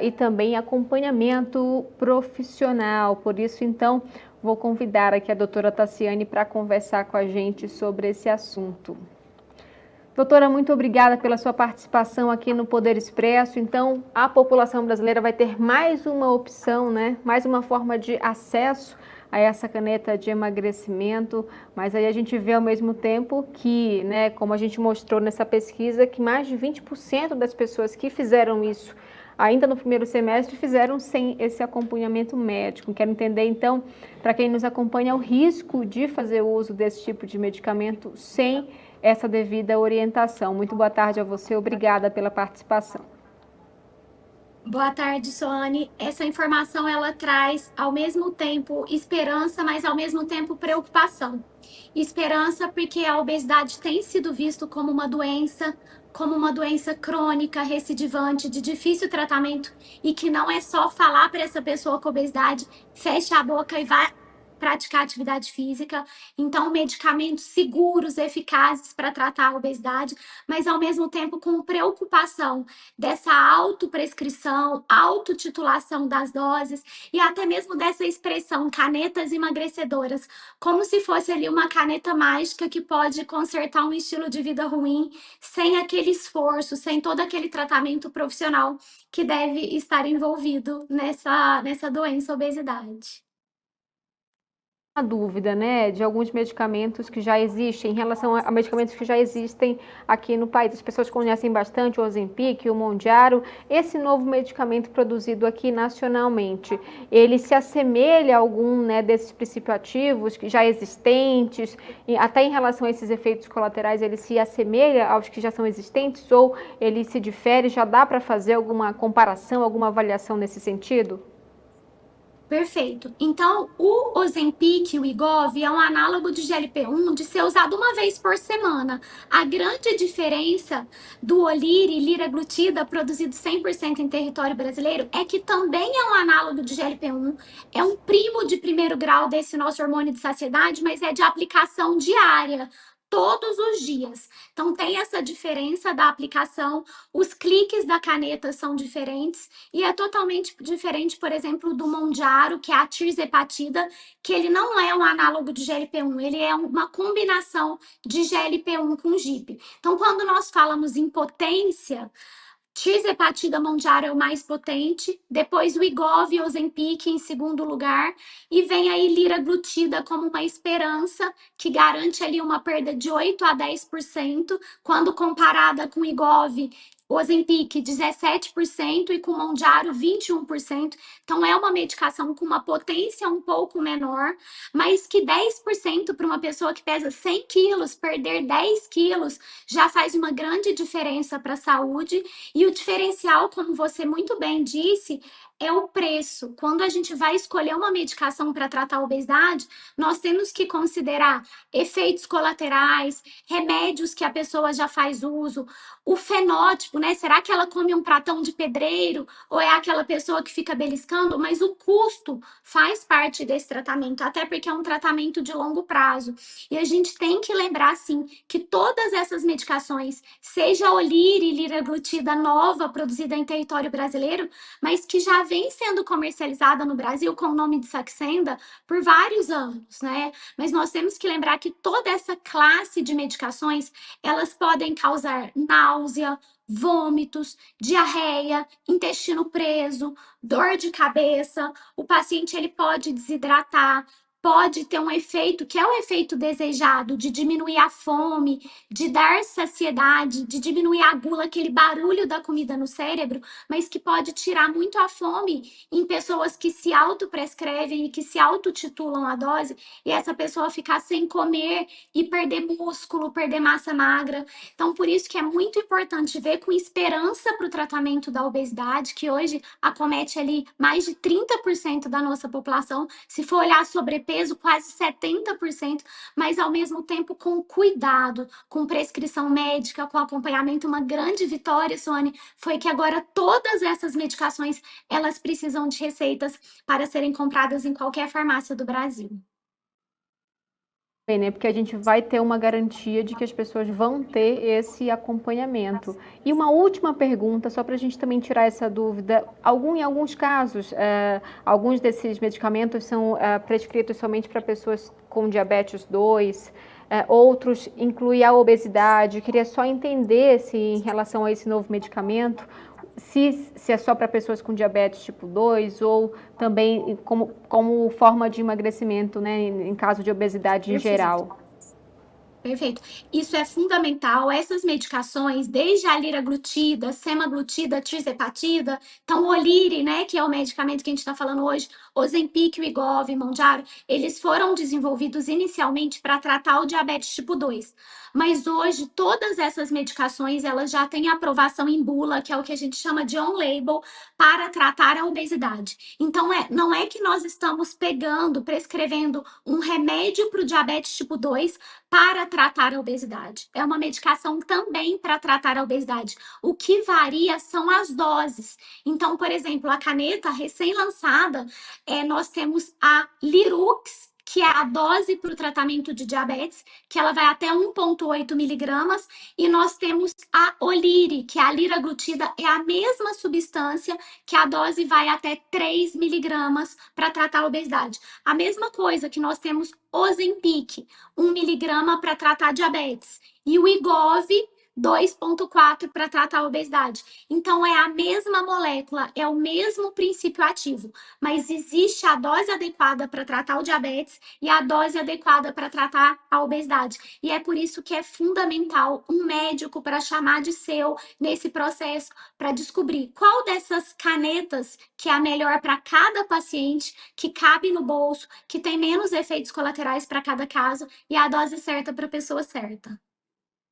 e também acompanhamento profissional. Por isso, então, vou convidar aqui a doutora Tassiane para conversar com a gente sobre esse assunto. Doutora, muito obrigada pela sua participação aqui no Poder Expresso. Então, a população brasileira vai ter mais uma opção, né? Mais uma forma de acesso a essa caneta de emagrecimento, mas aí a gente vê ao mesmo tempo que, né, como a gente mostrou nessa pesquisa, que mais de 20% das pessoas que fizeram isso ainda no primeiro semestre fizeram sem esse acompanhamento médico. Quero entender, então, para quem nos acompanha, o risco de fazer uso desse tipo de medicamento sem essa devida orientação. Muito boa tarde a você, obrigada pela participação. Boa tarde, Soane. Essa informação ela traz ao mesmo tempo esperança, mas ao mesmo tempo preocupação. Esperança porque a obesidade tem sido vista como uma doença crônica, recidivante, de difícil tratamento e que não é só falar para essa pessoa com obesidade, feche a boca e vá praticar atividade física. Então, medicamentos seguros, eficazes para tratar a obesidade, mas ao mesmo tempo com preocupação dessa autoprescrição, autotitulação das doses e até mesmo dessa expressão canetas emagrecedoras, como se fosse ali uma caneta mágica que pode consertar um estilo de vida ruim sem aquele esforço, sem todo aquele tratamento profissional que deve estar envolvido nessa doença, obesidade. A dúvida, né, de alguns medicamentos que já existem, em relação a medicamentos que já existem aqui no país. As pessoas conhecem bastante o Ozempic, o Mounjaro. Esse novo medicamento produzido aqui nacionalmente, ele se assemelha a algum, né, desses princípios ativos que já existentes, e até em relação a esses efeitos colaterais, ele se assemelha aos que já são existentes ou ele se difere? Já dá para fazer alguma comparação, alguma avaliação nesse sentido? Perfeito. Então, o Ozempic, o Wegovy, é um análogo de GLP-1 de ser usado uma vez por semana. A grande diferença do Oliri, liraglutida, produzido 100% em território brasileiro, é que também é um análogo de GLP-1, é um primo de primeiro grau desse nosso hormônio de saciedade, mas é de aplicação diária, todos os dias. Então, tem essa diferença da aplicação, os cliques da caneta são diferentes, e é totalmente diferente, por exemplo, do Mounjaro, que é a tirzepatida, que ele não é um análogo de GLP-1, ele é uma combinação de GLP-1 com GIP. Então, quando nós falamos em potência, tirzepatida Mounjaro é o mais potente, depois o Wegovy e Ozempic em segundo lugar, e vem aí liraglutida como uma esperança que garante ali uma perda de 8 a 10%, quando comparada com o Wegovy, Ozempic 17% e com o Mounjaro 21%. Então é uma medicação com uma potência um pouco menor, mas que 10% para uma pessoa que pesa 100 quilos, perder 10 quilos já faz uma grande diferença para a saúde. E o diferencial, como você muito bem disse, é o preço. Quando a gente vai escolher uma medicação para tratar a obesidade, nós temos que considerar efeitos colaterais, remédios que a pessoa já faz uso, o fenótipo, né? Será que ela come um pratão de pedreiro ou é aquela pessoa que fica beliscando? Mas o custo faz parte desse tratamento, até porque é um tratamento de longo prazo. E a gente tem que lembrar, sim, que todas essas medicações, seja a Oliri, liraglutida nova, produzida em território brasileiro, mas que já vem sendo comercializada no Brasil com o nome de Saxenda por vários anos, né? Mas nós temos que lembrar que toda essa classe de medicações, elas podem causar náusea, vômitos, diarreia, intestino preso, dor de cabeça, o paciente ele pode desidratar, pode ter um efeito que é o efeito desejado de diminuir a fome, de dar saciedade, de diminuir a gula, aquele barulho da comida no cérebro, mas que pode tirar muito a fome em pessoas que se autoprescrevem e que se autotitulam a dose, e essa pessoa ficar sem comer e perder músculo, perder massa magra. Então, por isso que é muito importante ver com esperança para o tratamento da obesidade, que hoje acomete ali mais de 30% da nossa população. Se for olhar sobrepeso, quase 70%, mas ao mesmo tempo com cuidado, com prescrição médica, com acompanhamento. Uma grande vitória, Sônia, foi que agora todas essas medicações, elas precisam de receitas para serem compradas em qualquer farmácia do Brasil. né? Porque a gente vai ter uma garantia de que as pessoas vão ter esse acompanhamento. E uma última pergunta, só para a gente também tirar essa dúvida: em alguns casos, alguns desses medicamentos são prescritos somente para pessoas com diabetes 2, outros incluem a obesidade. Eu queria só entender se, em relação a esse novo medicamento, se é só para pessoas com diabetes tipo 2 ou também como forma de emagrecimento, né, em caso de obesidade em geral. Perfeito. Isso é fundamental. Essas medicações, desde a liraglutida, semaglutida, tirzepatida, então o Oliri, né, que é o medicamento que a gente está falando hoje, Ozempic, Wegovy, Mounjaro, eles foram desenvolvidos inicialmente para tratar o diabetes tipo 2. Mas hoje, todas essas medicações, elas já têm aprovação em bula, que é o que a gente chama de on-label, para tratar a obesidade. Então, não é que nós estamos prescrevendo um remédio para o diabetes tipo 2 para tratar a obesidade. É uma medicação também para tratar a obesidade. O que varia são as doses. Então, por exemplo, a caneta recém-lançada, nós temos a Lirux, que é a dose para o tratamento de diabetes, que ela vai até 1,8 miligramas, e nós temos a Oliri, que é a liraglutida, é a mesma substância, que a dose vai até 3 miligramas para tratar a obesidade. A mesma coisa que nós temos Ozempic, 1 miligrama para tratar diabetes, e o Wegovy, 2,4 para tratar a obesidade. Então, é a mesma molécula, é o mesmo princípio ativo, mas existe a dose adequada para tratar o diabetes e a dose adequada para tratar a obesidade. E é por isso que é fundamental um médico para chamar de seu nesse processo, para descobrir qual dessas canetas que é a melhor para cada paciente, que cabe no bolso, que tem menos efeitos colaterais para cada caso e a dose certa para a pessoa certa.